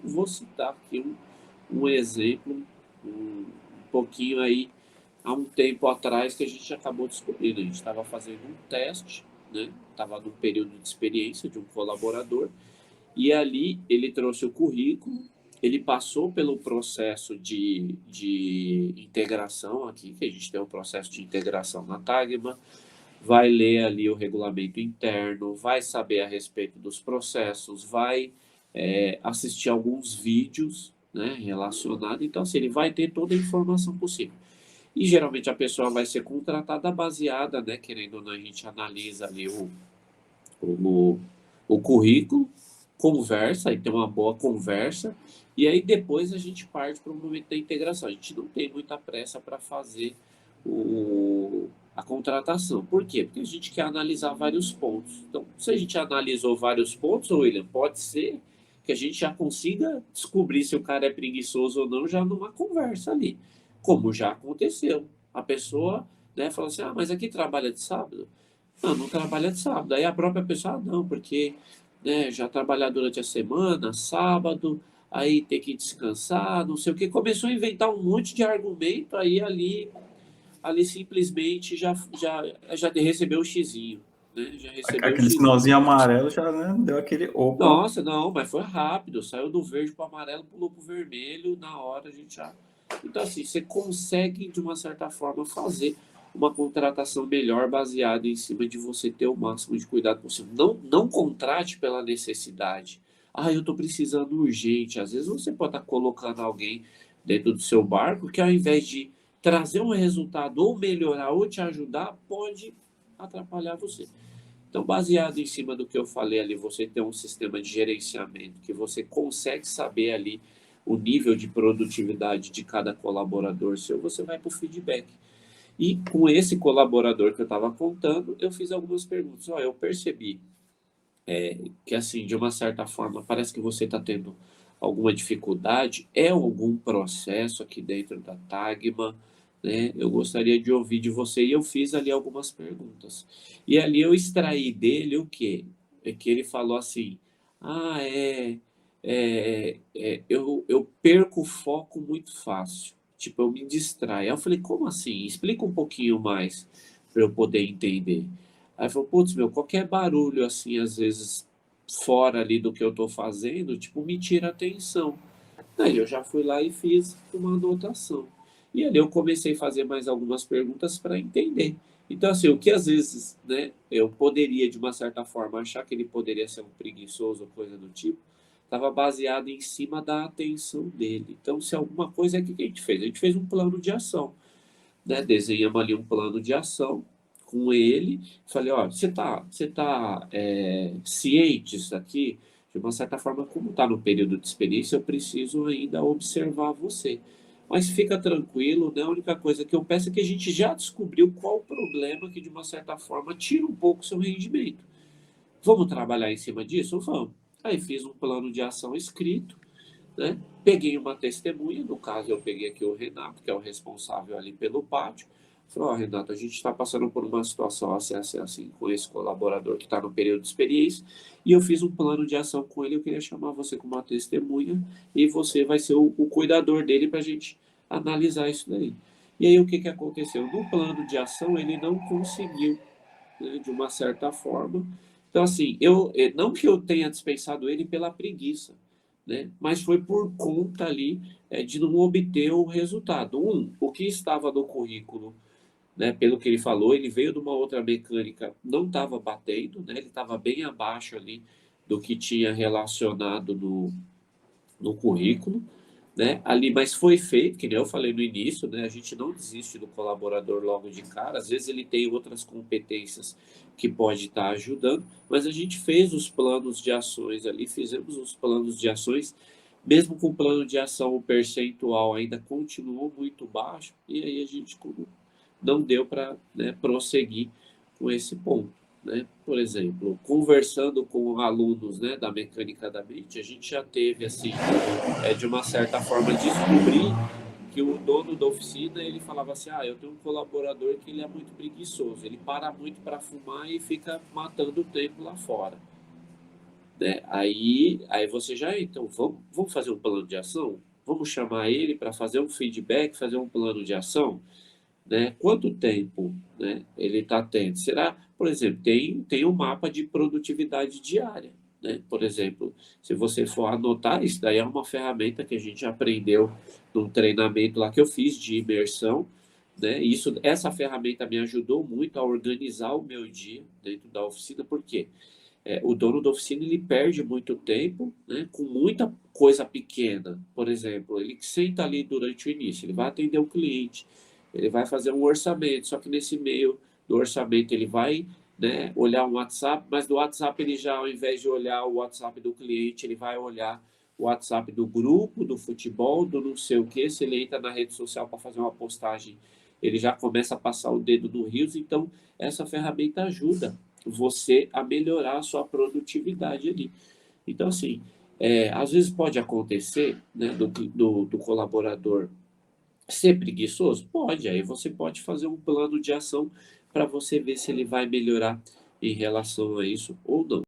vou citar aqui um exemplo, um pouquinho aí, há um tempo atrás que a gente acabou descobrindo. A gente estava fazendo um teste, né? Estava num período de experiência de um colaborador, e ali ele trouxe o currículo, ele passou pelo processo de integração aqui, que a gente tem um processo de integração na Tagma, vai ler ali o regulamento interno, vai saber a respeito dos processos, vai assistir alguns vídeos, né, relacionados. Então, assim, ele vai ter toda a informação possível. E geralmente a pessoa vai ser contratada baseada, né, querendo ou não, a gente analisa ali o, o currículo, conversa, e tem uma boa conversa, e aí depois a gente parte para o momento da integração. A gente não tem muita pressa para fazer a contratação. Por quê? Porque a gente quer analisar vários pontos. Então, se a gente analisou vários pontos, William, pode ser que a gente já consiga descobrir se o cara é preguiçoso ou não já numa conversa ali, como já aconteceu. A pessoa, né, fala assim, ah, mas aqui trabalha de sábado? Não, não trabalha de sábado. Aí a própria pessoa, ah, não, porque né, já trabalhar durante a semana, sábado, aí ter que descansar, não sei o que. Começou a inventar um monte de argumento, aí ali simplesmente já recebeu o xizinho, né? Já recebeu o Aquele xizinho. sinalzinho amarelo já, né, deu aquele opa. Nossa, não, mas foi rápido. Saiu do verde para o amarelo, pulou para o vermelho, na hora a gente já. Então, assim, você consegue, de uma certa forma, fazer uma contratação melhor baseada em cima de você ter o máximo de cuidado possível. Não contrate pela necessidade. Ah, eu estou precisando urgente. Às vezes você pode estar colocando alguém dentro do seu barco que, ao invés de trazer um resultado ou melhorar ou te ajudar, pode atrapalhar você. Então, baseado em cima do que eu falei ali, você tem um sistema de gerenciamento que você consegue saber ali o nível de produtividade de cada colaborador seu, você vai para o feedback. E com esse colaborador que eu estava contando, eu fiz algumas perguntas. Eu percebi que, assim, de uma certa forma, parece que você está tendo alguma dificuldade. É algum processo aqui dentro da Tagma, né? Eu gostaria de ouvir de você e eu fiz ali algumas perguntas. E ali eu extraí dele o quê? É que ele falou assim, ah, eu perco o foco muito fácil. Tipo, eu me distraio. Aí eu falei, como assim? Explica um pouquinho mais para eu poder entender. Aí falou, putz, meu, qualquer barulho assim, às vezes fora ali do que eu tô fazendo, tipo, me tira a atenção. Aí eu já fui lá e fiz uma anotação. E ali eu comecei a fazer mais algumas perguntas para entender. Então, assim, o que às vezes, né, eu poderia, de uma certa forma, achar que ele poderia ser um preguiçoso ou coisa do tipo, estava baseado em cima da atenção dele. Então, se alguma coisa, é o que a gente fez? A gente fez um plano de ação, né? Desenhamos ali um plano de ação com ele. Falei, ó, você tá ciente disso aqui? De uma certa forma, como está no período de experiência, eu preciso ainda observar você. Mas fica tranquilo, né? A única coisa que eu peço é que a gente já descobriu qual o problema que, de uma certa forma, tira um pouco o seu rendimento. Vamos trabalhar em cima disso? Vamos. Aí fiz um plano de ação escrito, né? Peguei uma testemunha, no caso eu peguei aqui o Renato, que é o responsável ali pelo pátio. Falei, ó, Renato, a gente está passando por uma situação assim, com esse colaborador que está no período de experiência, e eu fiz um plano de ação com ele, eu queria chamar você como uma testemunha, e você vai ser o cuidador dele para a gente analisar isso daí. E aí o que, que aconteceu? No plano de ação ele não conseguiu, né, de uma certa forma. Então, assim, não que eu tenha dispensado ele pela preguiça, né, mas foi por conta ali de não obter o resultado. O que estava no currículo, né, pelo que ele falou, ele veio de uma outra mecânica, não estava batendo, né, ele estava bem abaixo ali do que tinha relacionado no currículo, né? Ali, mas foi feito, que nem eu falei no início, né? A gente não desiste do colaborador logo de cara. Às vezes ele tem outras competências que pode estar ajudando, mas a gente fez os planos de ações ali, fizemos os planos de ações, mesmo com o plano de ação, o percentual ainda continuou muito baixo, e aí a gente não deu para, né, prosseguir com esse ponto. Né? Por exemplo, conversando com alunos, né, da mecânica da mente, a gente já teve assim, de uma certa forma descobrir que o dono da oficina ele falava assim, ah, eu tenho um colaborador que ele é muito preguiçoso, ele para muito para fumar e fica matando o tempo lá fora. né? Aí você já, então, vamos fazer um plano de ação? Vamos chamar ele para fazer um feedback, fazer um plano de ação, né? Quanto tempo, né, ele está tendo? Será, por exemplo, tem um mapa de produtividade diária, né? Por exemplo, se você for anotar, isso daí é uma ferramenta que a gente aprendeu num treinamento lá que eu fiz de imersão, né? Essa ferramenta me ajudou muito a organizar o meu dia dentro da oficina, porque o dono da oficina ele perde muito tempo, né, com muita coisa pequena. Por exemplo, ele senta ali durante o início, ele vai atender o cliente, ele vai fazer um orçamento, só que nesse meio do orçamento ele vai, né, olhar um WhatsApp, mas do WhatsApp ele já, ao invés de olhar o WhatsApp do cliente, ele vai olhar o WhatsApp do grupo, do futebol, do não sei o que. Se ele entra na rede social para fazer uma postagem, ele já começa a passar o dedo no Reels. Então, essa ferramenta ajuda você a melhorar a sua produtividade ali. Então, assim, às vezes pode acontecer, né, do colaborador ser preguiçoso? Pode, aí você pode fazer um plano de ação para você ver se ele vai melhorar em relação a isso ou não.